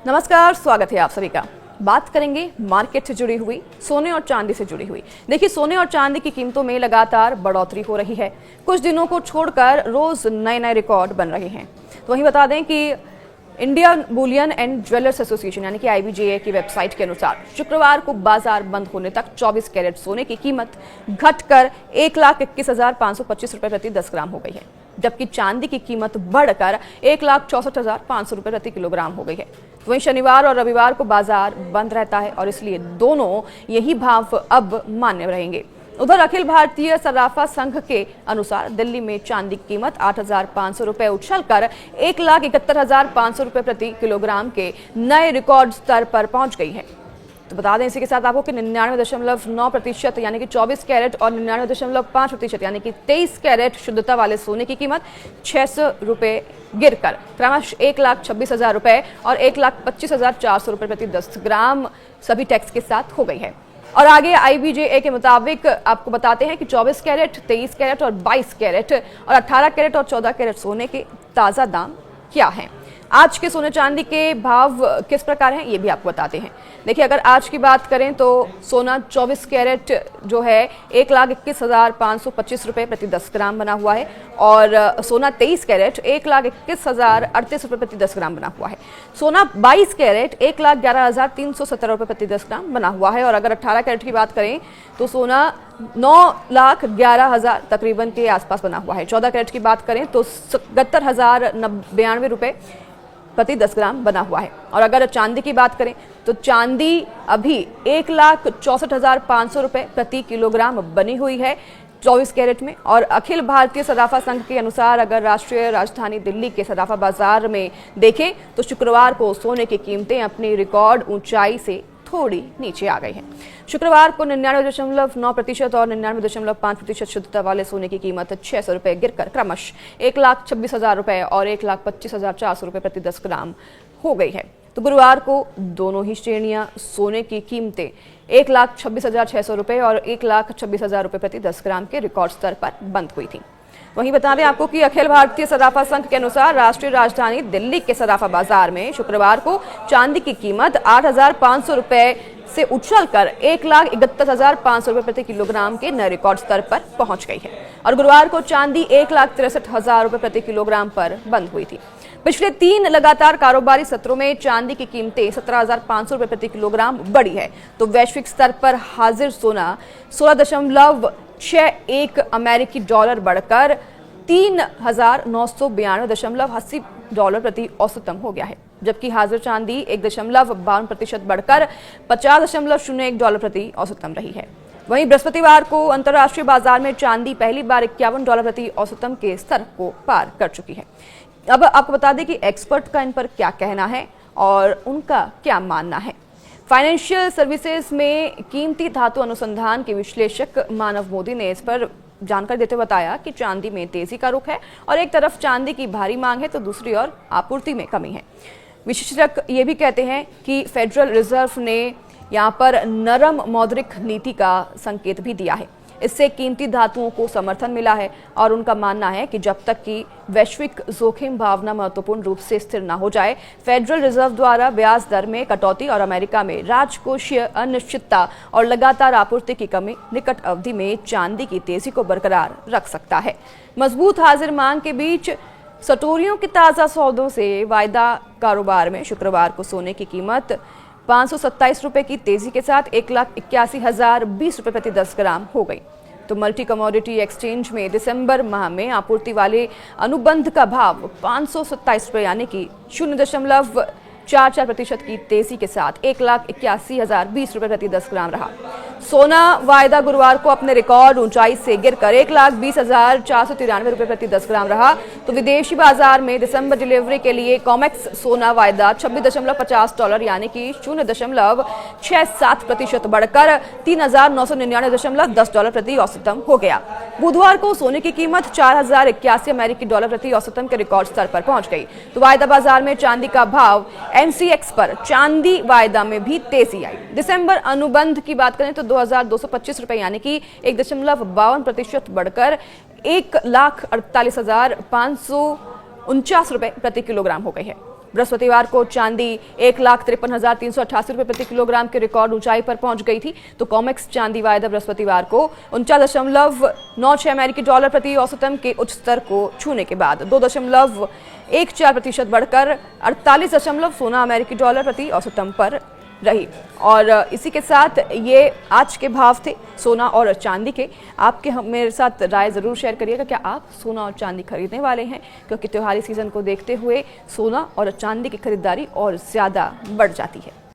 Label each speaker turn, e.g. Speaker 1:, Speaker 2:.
Speaker 1: नमस्कार, स्वागत है आप सभी का। बात करेंगे मार्केट से जुड़ी हुई, सोने और चांदी से जुड़ी हुई। देखिए, सोने और चांदी की कीमतों में लगातार बढ़ोतरी हो रही है। कुछ दिनों को छोड़कर रोज नए नए रिकॉर्ड बन रहे हैं। तो वहीं बता दें कि Indian Boolean and jewellers association यानी कि IBJA की वेबसाइट के अनुसार शुक्रवार को बाजार बंद होने तक 24 कैरेट सोने की कीमत घटकर 1,21,525 रुपए प्रति 10 ग्राम हो गई है, जबकि चांदी की कीमत बढ़कर 1,64,500 रुपए प्रति किलोग्राम हो गई है। वहीं शनिवार और रविवार को बाजार बंद रहता है और इसलिए दोनों यही भाव अब मान्य रहेंगे। उधर अखिल भारतीय सर्राफा संघ के अनुसार दिल्ली में चांदी की कीमत 8,500 रुपए उछलकर 1,71,500 रुपए प्रति किलोग्राम के नए रिकॉर्ड स्तर पर पहुंच गई है। तो बता दें इसी के साथ आपको कि 99.9% यानी कि 24 कैरेट और 99.5% यानी कि 23 कैरेट शुद्धता वाले सोने की कीमत 600 रुपए गिरकर क्रमशः 1,26,000 रुपए और 1,25,400 रुपए प्रति 10 ग्राम सभी टैक्स के साथ हो गई है। और आगे IBJA के मुताबिक आपको बताते हैं कि 24 कैरेट, 23 कैरेट और 22 कैरेट और 18 कैरेट और 14 कैरेट सोने के ताज़ा दाम क्या हैं। आज के सोने चांदी के भाव किस प्रकार हैं ये भी आपको बताते हैं। देखिए, अगर आज की बात करें तो सोना 24 कैरेट जो है 1,21,525 रुपए प्रति 10 ग्राम बना हुआ है और सोना 23 कैरेट 1,21,038 रुपए प्रति 10 ग्राम बना हुआ है। सोना 22 कैरेट 1,11,317 रुपए प्रति 10 ग्राम बना हुआ है और अगर 18 कैरेट की बात करें तो सोना 9,11,000 तकरीबन के आसपास बना हुआ है। 14 कैरेट की बात करें तो 77,092 रुपए प्रति 10 ग्राम बना हुआ है। और अगर चांदी की बात करें तो चांदी अभी 1,64,500 रुपए प्रति किलोग्राम बनी हुई है 24 कैरेट में। और अखिल भारतीय सर्राफा संघ के अनुसार अगर राष्ट्रीय राजधानी दिल्ली के सर्राफा बाजार में देखें तो शुक्रवार को सोने की कीमतें अपनी रिकॉर्ड ऊंचाई से थोड़ी नीचे आ गई हैं। शुक्रवार को 99.9% और 99.5% शुद्धता वाले सोने की कीमत 600 रुपए गिरकर क्रमशः 1,26,000 रुपए और 1,25,400 रुपए प्रति 10 ग्राम हो गई है। तो गुरुवार को दोनों ही श्रेणियां सोने की कीमतें 1,26,600 रुपए और 1,26,000 रुपए प्रति 10 ग्राम के रिकॉर्ड स्तर पर बंद हुई थी। वहीं बता दें आपको कि अखिल भारतीय सर्राफा संघ के अनुसार राष्ट्रीय राजधानी दिल्ली के सर्राफा बाजार में शुक्रवार को चांदी की कीमत 8,500 रुपए से उछलकर 1,71,500 रुपए प्रति किलोग्राम के नए रिकॉर्ड स्तर पर पहुंच गई है और गुरुवार को चांदी 1,63,000 रुपए प्रति किलोग्राम पर बंद हुई थी। पिछले 3 लगातार कारोबारी सत्रों में चांदी की कीमतें 17,500 रुपए प्रति किलोग्राम बढ़ी है। तो वैश्विक स्तर पर हाजिर सोना 16.61 अमेरिकी डॉलर बढ़कर 3,992.80 डॉलर प्रति औसतन हो गया है, जबकि हाजिर चांदी 1.52% बढ़कर 50.01 डॉलर प्रति औसतन रही है। वहीं बृहस्पतिवार को अंतर्राष्ट्रीय बाजार में चांदी पहली बार 51 डॉलर प्रति औसतन के स्तर को पार कर चुकी है। अब आपको बता दें कि एक्सपर्ट का इन पर क्या कहना है और उनका क्या मानना है। फाइनेंशियल सर्विसेज में कीमती धातु अनुसंधान के विश्लेषक मानव मोदी ने इस पर जानकारी देते हुए बताया कि चांदी में तेजी का रुख है और एक तरफ चांदी की भारी मांग है तो दूसरी ओर आपूर्ति में कमी है। विशेषज्ञ ये भी कहते हैं कि फेडरल रिजर्व ने यहाँ पर नरम मौद्रिक नीति का संकेत भी दिया है। इससे कीमती धातुओं को समर्थन मिला है और उनका मानना है कि जब तक कि वैश्विक जोखिम भावना महत्वपूर्ण रूप से स्थिर न हो जाए, फेडरल रिजर्व द्वारा ब्याज दर में कटौती और अमेरिका में राजकोषीय अनिश्चितता और लगातार आपूर्ति की कमी निकट अवधि में चांदी की तेजी को बरकरार रख सकता है। मजबूत हाजिर मांग के बीच सटोरियों के ताज़ा सौदों से वायदा कारोबार में शुक्रवार को सोने की कीमत 527 रुपए की तेजी के साथ 1,81,020 रुपए प्रति 10 ग्राम हो गई। तो मल्टी कमोडिटी एक्सचेंज में दिसंबर माह में आपूर्ति वाले अनुबंध का भाव 527 रुपए यानी कि 0.44% की तेजी के साथ 1,81,020 रुपए प्रति 10 ग्राम रहा। सोना वायदा गुरुवार को अपने रिकॉर्ड ऊंचाई से गिरकर 1,20,493 रुपए प्रति 10 ग्राम रहा। तो विदेशी बाजार में दिसंबर डिलीवरी के लिए कॉमेक्स सोना वायदा 26.50 डॉलर यानी कि 0.67% बढ़कर 3,999.10 डॉलर प्रति औसतन हो गया। बुधवार को सोने की कीमत 4,081 अमेरिकी डॉलर प्रति औसतन के रिकॉर्ड स्तर पर पहुंच गई। तो वायदा बाजार में चांदी का भाव MCX पर चांदी वायदा में भी तेजी आई। दिसंबर अनुबंध की बात करें तो 2,225 रुपए यानी कि 1.52% बढ़कर 1,48,549 रुपए प्रति किलोग्राम हो गई है। बृहस्पतिवार को चांदी 1,53,388 रुपये प्रति किलोग्राम के रिकॉर्ड ऊंचाई पर पहुंच गई थी। तो कॉमेक्स चांदी वायदा बृहस्पतिवार को 49.96 अमेरिकी डॉलर प्रति औसतन के उच्च स्तर को छूने के बाद 2.14% बढ़कर 48.16 अमेरिकी डॉलर प्रति औसतन पर रही। और इसी के साथ ये आज के भाव थे सोना और चांदी के। आपके मेरे साथ राय ज़रूर शेयर करिएगा, क्या आप सोना और चांदी खरीदने वाले हैं? क्योंकि त्योहारी सीजन को देखते हुए सोना और चांदी की खरीदारी और ज़्यादा बढ़ जाती है।